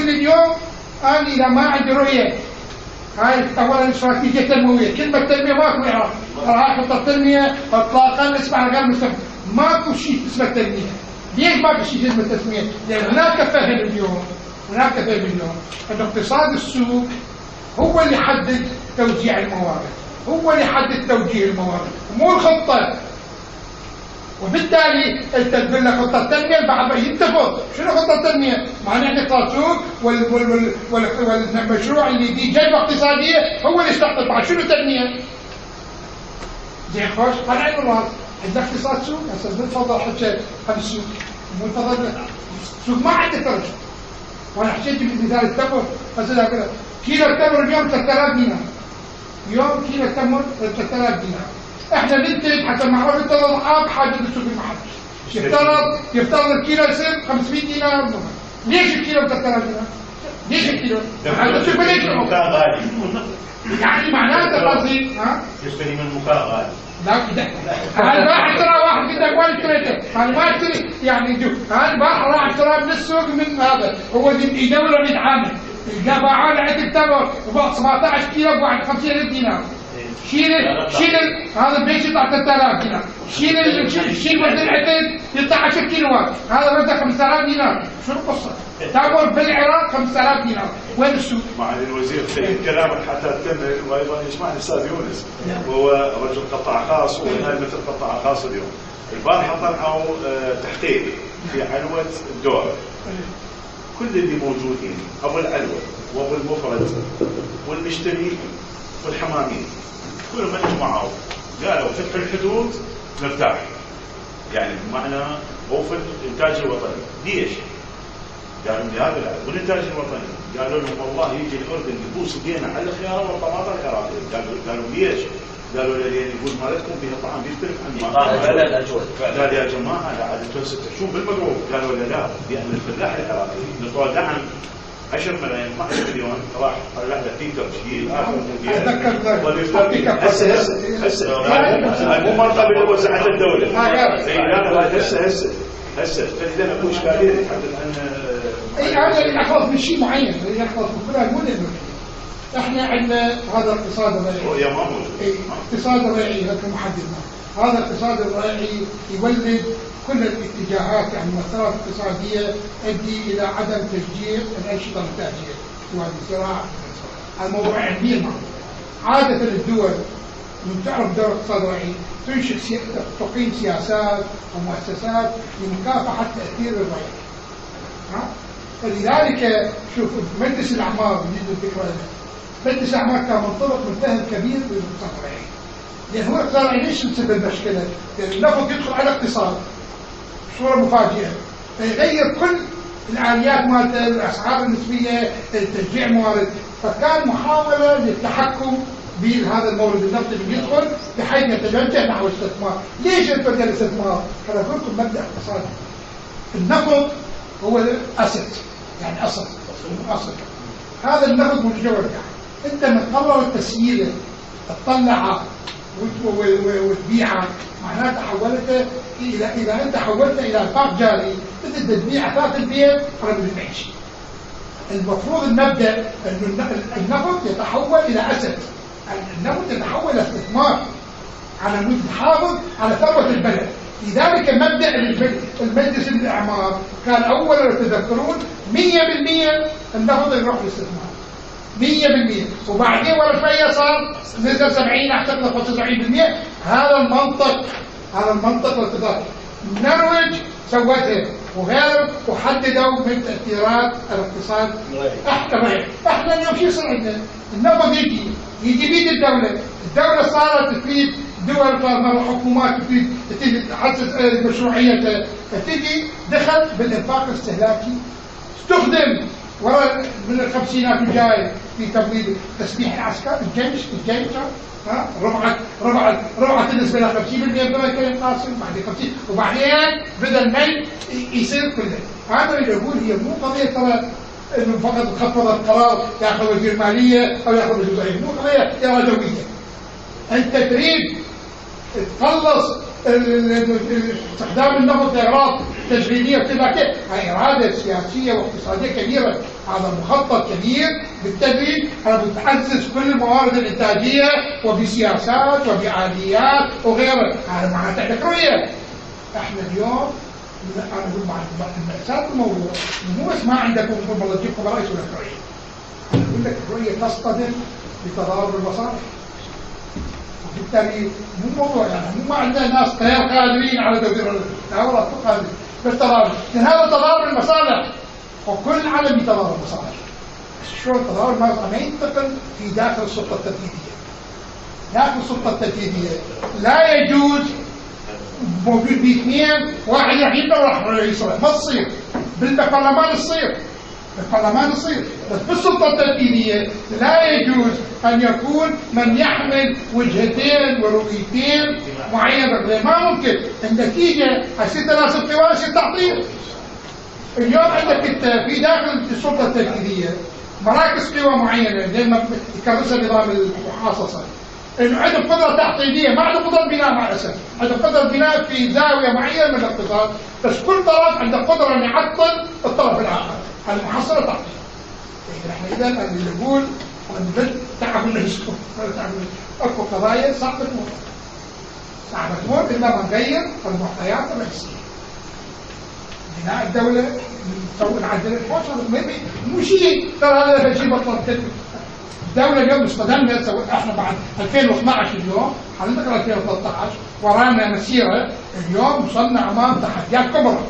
يقول لي اليوم انا اذا ما عندي رؤيه، هاي اولا استراتيجيه تنمويه، كلمه تنميه ماكو اعراب، هاي خطه تنميه اطلاقا اسمها غير مستقبل، ماكو شيء اسمه تنميه. ليش ماكو شيء اسمه تنميه؟ لان هناك فهم اليوم، ان اقتصاد السوق هو اللي يحدد توزيع الموارد، هو اللي يحدد توجيه الموارد، مو الخطه. وبالتالي انت تقول لك خطه التنميه، البعض يتفق شنو خطه التنميه؟ معناته اقتصاد سوق والمشروع اللي فيه جلبه اقتصاديه هو اللي يستقطب. بعد شنو تنميه؟ زين خوش على عين والراس، عندنا اقتصاد سوق، هسه نتفضل حكي عن السوق، مو تفضل السوق ما عنده ترجمه. وانا حكيت بمثال التمر، هسه اقول لك كيلو التمر اليوم 3000 دينار. اليوم كيلو التمر 3000 دينار. احنا ننتج حتى معروف انت الاضعاف حاجه للسوق المحلي. يفترض الكيلو يصير 500 دينار. ليش الكيلو ب 3000 دينار؟ ليش الكيلو؟ هذا شوف ليش المكان غالي. يعني معناته قصدي يشتري من مكان غالي. لا كده هذا راح اشترى واحد كده وين اشتريته؟ انا ما اشتري يعني هذا راح اشترى من السوق من هذا هو يدور يتعامل. القى باعوا له عده تمر 17 كيلو ب 50,000 دينار. شيل هذا بيش يطلع 3000 دينار. شيل وزن العتاد يطلع 10 كيلوات، هذا وزنه 5000 دينار. شو القصه؟ تمر بالعراق 5000 دينار، وين السوق؟ معالي الوزير في كلامك حتى تكمل، وايضا يسمعني الاستاذ يونس، وهو رجل قطاع خاص وهنا مثل قطاع خاص اليوم. البارحه طلعوا تحقيق في علوه الدور. كل اللي موجودين ابو العلوه وابو المفرد والمشتري والحمامين كلهم اجمعوا قالوا فتح الحدود نرتاح. يعني بمعنى وقف الانتاج الوطني. ليش؟ قالوا لي هذا لا، والانتاج الوطني قالوا لهم والله يجي الاردن يبوس ايدينا على الخيار والطماطم العراقيه. قالوا ليش؟ قالوا لي يقول مالتكم فيها طعام يختلف عن قال يا جماعه لا عاد انتم تحشون بالمضروب. قالوا لا لان الفلاح العراقي نطول دعم 10 ملايين 12 مليون راح طلع له تيتر جديد هسه مو مرتبط بوزعه الدوله. هسه فاذا اكو اشكاليه نتحدث عن اي هذا يحفظ من شيء معين، يحفظ من كلها مو احنا عندنا هذا الاقتصاد الريعي. اقتصاد الريعي هذا محدد. هذا الاقتصاد الريعي يولد كل الاتجاهات، يعني المسارات الاقتصاديه تؤدي الى عدم تشجيع الانشطه الانتاجيه سواء الزراعه. الموضوع كبير معه. عاده الدول من تعرف دور الاقتصاد الريعي تنشئ تقييم سياسات ومؤسسات لمكافحه تاثير الريع. فلذلك شوف مجلس الاعمار بالنسبه للفكره، مجلس الاعمار كان منطلق من فهم كبير للاقتصاد الريعي. لان هو الاقتصاد الريعي ليش مسبب مشكله؟ لان النفط يدخل على الاقتصاد بصوره مفاجئه فيغير كل الاليات مالته، الاسعار النسبيه، تشجيع موارد. فكان محاوله للتحكم بهذا المورد النفطي اللي يدخل بحيث يتوجه نحو الاستثمار. ليش يتوجه الاستثمار؟ انا اقول لكم مبدا اقتصادي. النفط هو اسد، يعني اصل. هذا النفط متجول. انت من قرر تسييره تطلعه وتبيعه معناته حولته الى اذا انت حولته الى انفاق جاري بدك تبيع اثاث البيت قبل المعيشه. المفروض المبدا انه النفط يتحول الى اسد، النفط يتحول الى استثمار على مود تحافظ على ثروه البلد. لذلك مبدا المجلس الاعمار كان اولا لو تذكرون 100% النفط يروح للاستثمار 100%، وبعدين ورا شويه صار نزل 70 اعتقد 75%. هذا المنطق الاقتصادي. النرويج سوتها وغيره وحددوا من تاثيرات الاقتصاد. احنا اليوم شو يصير عندنا؟ النفط يجي بيد الدوله صارت تفيد دول، حكومات تريد تحسس مشروعيتها، فتجي دخل بالانفاق الاستهلاكي، استخدم ورا من الخمسينات الجاي في تمويل تسليح العسكر، الجيش ربعت بالنسبه ل 50% بدل كان قاسم، بعدين 50 وبعدين بدل ما يصير كله. هذا اللي يقول هي مو قضيه ترى انه فقط تخفض القرار ياخذ وزير ماليه او ياخذ وزير زعيم، مو قضيه ارادويه. انت تريد تخلص استخدام النفط لاغراض تشغيليه وكذا، هاي اراده سياسيه واقتصاديه كبيره، هذا مخطط كبير بالتدريج بتعزز كل الموارد الانتاجيه وبسياسات وبآليات وغيرها، هذا معناته عندك رؤيه. احنا اليوم انا اقول مع مأساة الموضوع مو بس ما عندكم والله تجيبكم رئيس ولا رؤيه، انا اقول لك الرؤيه تصطدم بتضارب المصالح. وبالتالي مو موضوع يعني مو ما عندنا ناس غير قادرين على تدبير، لا والله مو قادرين بس تضارب، لان هذا تضارب المصالح وكل عالم يتضارب المصالح. شلون تضارب المصالح؟ ما ينتقل في داخل السلطه التنفيذيه. داخل السلطه التنفيذيه لا يجوز موجود باثنين واحد راح يبدا وراح يصرف، ما تصير. بالبرلمان تصير، بالبرلمان تصير، بس بالسلطه التنفيذيه لا يجوز ان يكون من يحمل وجهتين ورؤيتين معينه، ما ممكن. النتيجه يصير تناسب قوى، يصير تعطيل. اليوم عندك انت في داخل السلطه التنفيذيه مراكز قوى معينه زي ما يكرسها نظام المحاصصه، انه عنده قدره تحطيميه، ما عنده قدره بناء مع الاسف، عنده قدره بناء في زاويه معينه من الاقتصاد، بس كل طرف عنده قدره ان يعطل الطرف الاخر، المحصله تعطيل. احنا اذا اللي نقول تعبوا نفسكم، اكو قضايا صعبه تمر، صعبه تمر الا ما نغير المعطيات الرئيسيه. بناء الدوله نسوي نعدل الحوش، مو شيء ترى هذا شيء بطل كلمه. الدولة اليوم استخدمنا احنا بعد 2012 اليوم حننتقل 2013 ورانا مسيرة، اليوم وصلنا امام تحديات كبرى.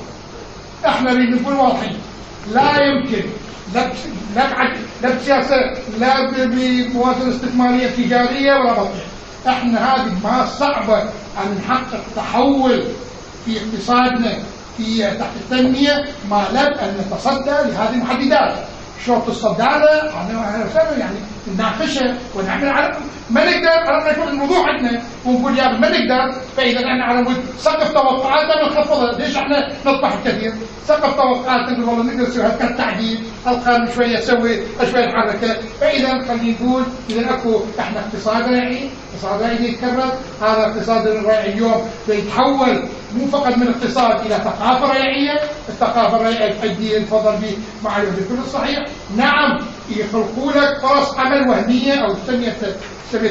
احنا اللي نقول واضحين، لا يمكن لا بسياسة لا بموازنة استثمارية تجارية ولا بطيئة. احنا هذه ما صعبة ان نحقق تحول في اقتصادنا في تحت التنمية ما لم ان نتصدى لهذه المحددات. شرط الصدارة يعني نناقشها ونعمل على ما نقدر على يكون الموضوع عندنا ونقول يا ما نقدر، فاذا احنا على مود سقف توقعاتنا بنخفضها. ليش احنا نطمح الكثير؟ سقف توقعاتنا نقول والله نقدر نسوي هالتعديل، القانون شويه نسوي شويه حركه، فاذا خلينا نقول اذا اكو احنا اقتصاد ريعي، اقتصاد ريعي يتكرر، هذا الاقتصاد الريعي اليوم بيتحول مو فقط من اقتصاد الى ثقافه ريعيه، الثقافه الريعيه تؤدي الفضل بمعالجه الكل الصحيح، نعم يخلقوا لك فرص عمل وهميه او تسميه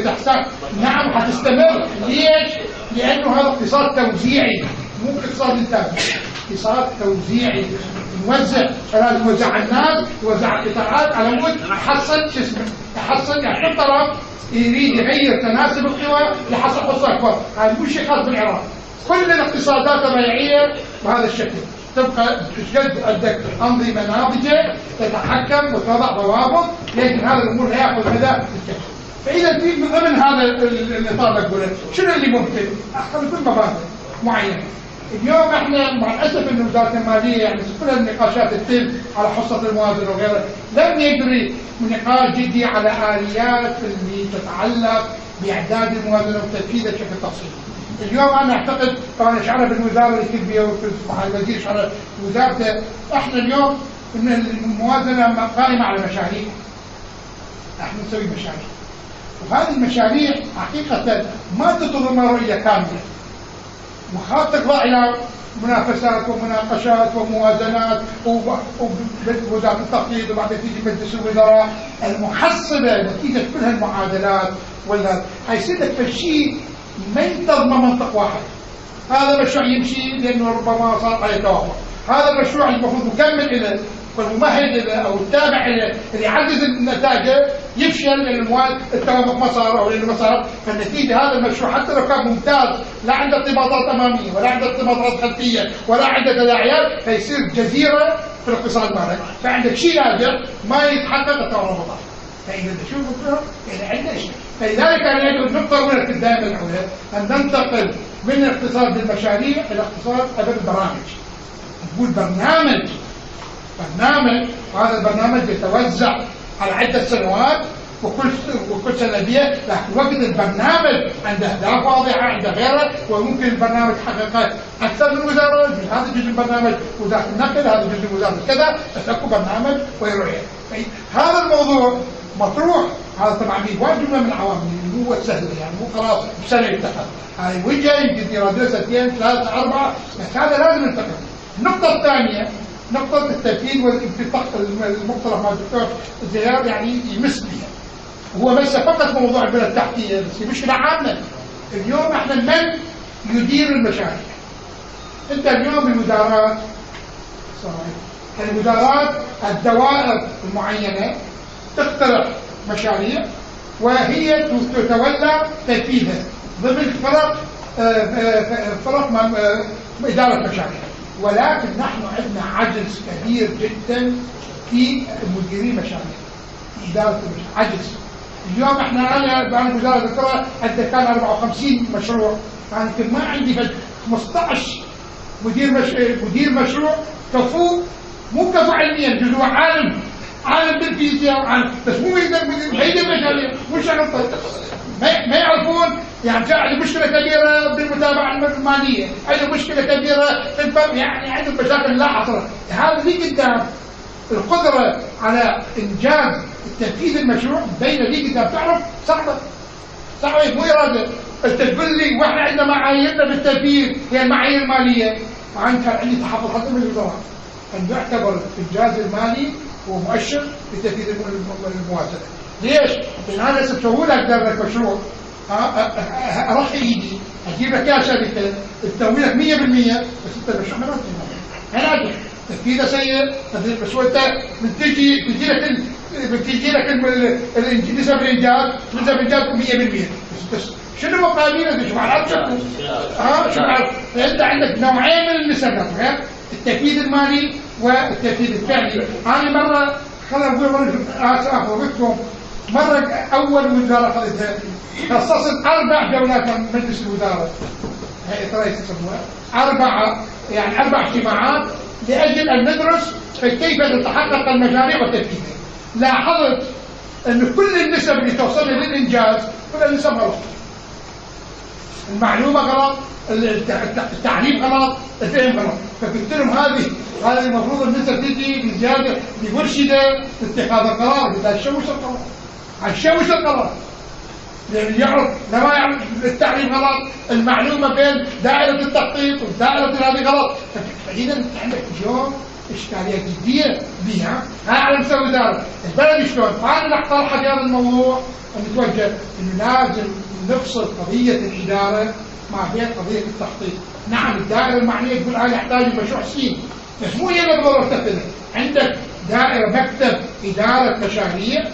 تحسين، نعم حتستمر. ليش؟ لانه هذا اقتصاد توزيعي مو اقتصاد انتاجي، اقتصاد توزيعي موزع، فلازم يوزع على الناس، يوزع القطاعات على مود يحصل شو اسمه، يحصل يعني كل طرف يريد يغير تناسب القوى يحصل حصه اكبر. هذا مو شيء خاص بالعراق، كل الاقتصادات الريعيه بهذا الشكل تبقى تشد عندك انظمه ناضجه تتحكم وتضع ضوابط، لكن هذا الامور لا ياخذ مدى الكشف. فاذا في من ضمن هذا الاطار نقول شنو اللي ممكن؟ خلينا نقول مبادئ معينه. اليوم احنا مع الاسف ان وزاره الماليه يعني كل النقاشات تتم على حصه الموازنه وغيرها، لم يجري نقاش جدي على اليات اللي تتعلق باعداد الموازنه وتنفيذها بشكل تفصيلي. اليوم انا اعتقد طبعا شعرنا بالوزاره الكبيره ومع الوزير شعر وزارته، احنا اليوم ان الموازنه قائمه على مشاريع. احنا نسوي مشاريع، وهذه المشاريع حقيقه ما تتضمن رؤيه كامله، وخاصه تخضع الى منافسات ومناقشات وموازنات ووزاره التخطيط وبعدين تيجي مجلس الوزراء، المحصله نتيجه كل هالمعادلات ولا حيصير لك شيء ما ينتظم منطق واحد. هذا المشروع يمشي لانه ربما صار عليه توافق، هذا المشروع المفروض مكمل له والممهد له او التابع له اللي يعزز نتائجه يفشل لان التوافق ما صار او لانه ما صار، فالنتيجه هذا المشروع حتى لو كان ممتاز لا عنده ارتباطات اماميه ولا عنده ارتباطات خلفيه ولا عنده تداعيات، فيصير جزيره في الاقتصاد مالك، فعندك شيء ناجح ما يتحقق التوافقات. فإذا نشوف يعني عندنا شيء، فلذلك أنا أقول النقطة الأولى في الدائرة الأولى أن ننتقل من الاقتصاد بالمشاريع إلى اقتصاد قبل البرامج. نقول برنامج وهذا البرنامج يتوزع على عدة سنوات وكل سنة بيه، لكن وقت البرنامج عنده أهداف واضحة عنده غيره، وممكن البرنامج يحقق أكثر من وزارة، من هذا جزء البرنامج وزارة النقل، هذا جزء وزارة كذا، بس اكو برنامج ويرؤية. هذا الموضوع مطروح، هذا طبعا في وايد جمله من العوامل اللي مو سهله يعني مو خلاص بسنه ينتقل، هاي وجهه يمكن يراد له 2 3 4، بس هذا لازم ينتقل. النقطة الثانية نقطة التأكيد والاتفاق المقترح مع الدكتور زياد يعني يمس بها. هو بس فقط موضوع البنى التحتية، بس مشكلة عامة. اليوم احنا من يدير المشاريع؟ انت اليوم المدارات الدوائر المعينة تقترح مشاريع وهي تتولى تنفيذها ضمن فرق إدارة مشاريع. ولكن نحن عندنا عجز كبير جدا في مديري مشاريع، في إدارة المشاريع عجز. اليوم انا وزارة القرى عندنا كان 54 مشروع، انا يمكن ما عندي 15 مدير مشروع كفو، مو كفو علميا، جزء عالم بالفيزياء وعالم، بس مو يقدر يدير مشاريع، مو شغلته. ما يعرفون يعني عنده مشكله كبيره بالمتابعه الماليه، عنده مشكله كبيره في الفرق، يعني عنده مشاكل لا حصر. هذا اللي قدام القدره على انجاز تنفيذ المشروع بين اللي قدام تعرف صعبه مو اراده. انت تقول لي واحنا عندنا معاييرنا بالتنفيذ هي المعايير الماليه، مع ان كان عندي تحفظ حتى من الوزاره ان يعتبر الانجاز المالي هو مؤشر لتنفيذ الموازنه. ليش؟ لان انا سبسوي لك درك مشروع اروح ايدي اجيب لك يا شركه تسوي لك 100%، بس انت المشروع ما ناجح، تنفيذه سيء، بس انت بتجي لك نسب الانجاز 100%، بس شنو مقابله؟ شو عرفت شو عرفت؟ انت عندك نوعين من النسب، التنفيذ المالي والتنفيذ الفعلي. انا مره خلينا نقول اخذ وقتكم، مرة أول وزارة أخذتها خصصت 4 جولات من مجلس الوزارة، هيئة رئيس يسموها 4 اجتماعات لأجل أن ندرس كيف تتحقق المشاريع وتنفيذها. لاحظت أن كل النسب اللي توصل للإنجاز كل النسب غلط، المعلومة غلط، التعليم غلط، الفهم غلط. فقلت لهم هذه المفروض النسب تجي بزيادة بمرشدة اتخاذ القرار، بدها تشوش القرار، هتشوش القرار، لأن يعرف لما يعرف التعليم غلط، المعلومة بين دائرة التخطيط ودائرة هذه غلط. فإذا أنت عندك اليوم إشكالية جدية بها، على مستوى الوزارة، البلد شلون؟ فأنا أقترح في هذا الموضوع أن نتوجه أنه لازم نفصل قضية الإدارة مع بين قضية التخطيط. نعم الدائرة المعنية تقول أنا أحتاج مشروع سين، بس مو هي بالضرورة تنفذها. عندك دائرة مكتب إدارة مشاريع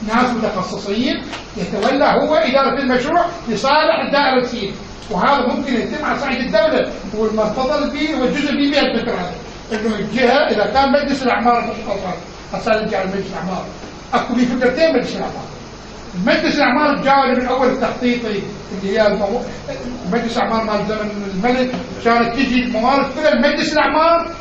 ناس متخصصين يتولى هو إدارة المشروع لصالح الدائرة السين، وهذا ممكن يتم على صعيد الدولة. والمفضل فيه والجزء فيه بها الفكرة هذه، إنه الجهة إذا كان مجلس الأعمار مش أصلا هسه نرجع لمجلس الأعمار، أكو في فكرتين مجلس الأعمار. مجلس الأعمار الجاوي من أول التخطيطي اللي هي مجلس الأعمار مال زمن الملك، كانت تجي الموارد كلها لمجلس الأعمار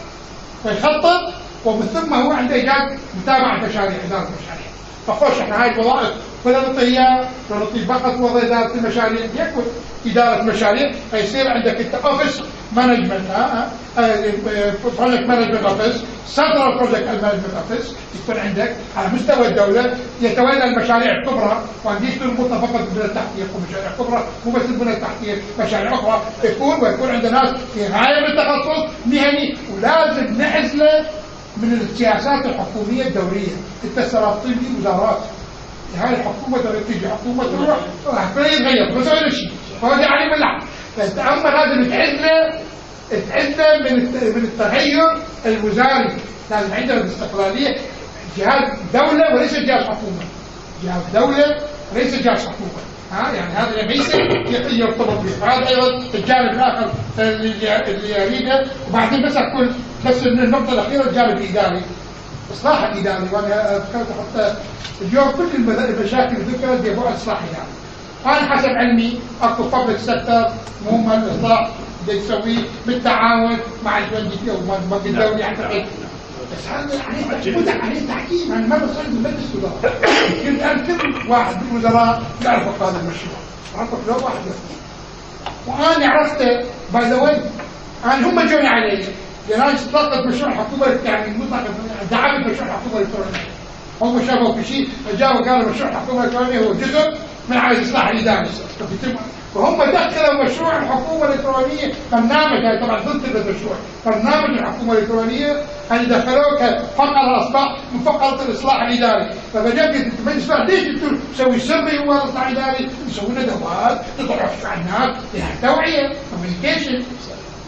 فيخطط، ومن ثم هو عنده إيجاد متابعة مشاريع، إدارة مشاريع. فخوش احنا هاي الوظائف كلها نعطي اياها، نعطي فقط وظيفة إدارة المشاريع، يكون إدارة مشاريع، فيصير عندك انت اوفيس مانجمنت، بروجكت مانجمنت اوفيس، سنترال بروجكت مانجمنت اوفيس، يكون عندك على مستوى الدولة يتولى المشاريع الكبرى، وعنديش تربطها فقط بالبنى التحتية، يكون مشاريع كبرى مو بس البنى التحتية، مشاريع أخرى ويكون عندنا ناس في غاية من التخصص مهني، ولازم نعزله من السياسات الحكومية الدورية. انت سرابطين دي وزارات، هاي الحكومة تيجي حكومة تروح يتغير ما سوي شيء، فهذا عليه ملح. فانت اما لازم تعزله من التغير الوزاري، لازم عندنا الاستقلالية، جهاز دولة وليس جهاز حكومة، جهاز دولة وليس جهاز حكومة. يعني هذا ليس يرتبط به. هذا ايضا الجانب الاخر اللي اريده. وبعدين بس اقول بس النقطه الاخيره الجانب الاداري، الاصلاح الاداري. وانا ذكرت حتى اليوم كل المشاكل ذكرت ببعد اصلاح اداري. انا حسب علمي اكو بابليك سيكتور مهم الاصلاح اللي تسويه بالتعاون مع البنك والبنك الدولي اعتقد، بس هذا عليه تحكيم. انا مره صرت بمجلس وزراء، الان كل واحد من الوزراء يعرف هذا المشروع، عرفت لو واحد يفهم. وانا عرفته باي ذا واي، انا هم جوني علي لان انا طلقت مشروع حكومه، يعني دعمت مشروع حكومه الكترونيه. هم شافوا في شيء فجاوا قالوا مشروع حكومه الكترونيه هو جزء معهد الاصلاح الاداري. وهم دخلوا مشروع الحكومه الالكترونيه، برنامج هاي طبعا ضد المشروع، برنامج الحكومه الالكترونيه اللي دخلوه كفقره اصبح من فقره الاصلاح الاداري. فبدأت مجلس ليش انتم تسوي سري هو الاصلاح الاداري؟ تسوي له دوات تطرح على الناس فيها توعيه كوميونيكيشن.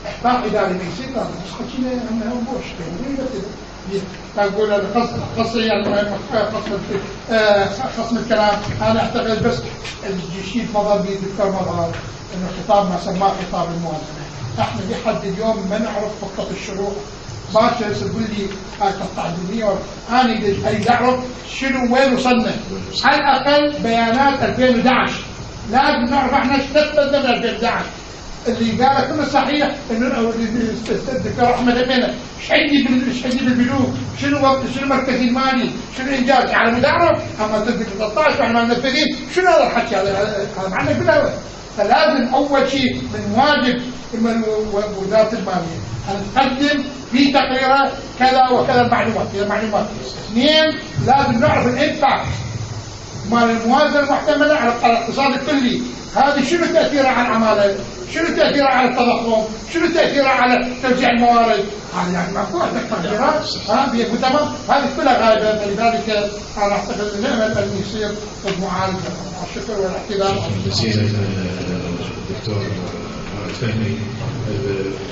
احباط اداري ما يصير هذا نسخه كذا انها بوش تقول خصم الكلام. انا اعتقد بس الشيء مضى بي الدكتور مضى انه خطاب ما سماه خطاب الموازنه. احنا لحد اليوم ما نعرف خطه الشروع. باكر تقول لي هاي قطع الدنيا، انا اريد اعرف شنو وين وصلنا. على الاقل بيانات 2011 لازم نعرف احنا ايش نفذنا من 2011. اللي قاله كله صحيح انه الدكتور احمد امينه ايش عندي بالبنوك، شنو مركزي المالي، شنو انجازي على مود اعرف. اما 13 واحنا منفذين شنو هذا الحكي؟ هذا معنا بالأول. فلازم اول شيء من واجب وزاره الماليه ان تقدم في تقريرها كذا وكذا المعلومات. اثنين، لازم نعرف الامباكت مال الموازنه المحتمله على الاقتصاد الكلي. هذه شنو تاثيرها على العماله؟ شنو تاثيرها على التضخم؟ شنو تاثيرها على توزيع الموارد؟ هذه يعني مفتوحه التقديرات تمام. هذه كلها غايبه. فلذلك انا اعتقد ان نامل ان يصير المعالجه. الشكر والاحترام جزيلا الدكتور فهمي.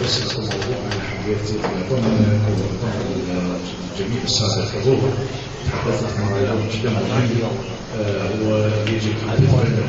بس الموضوع عن حبيت جميع الساده الحضور تحدثت معنا جدا مهم ويجب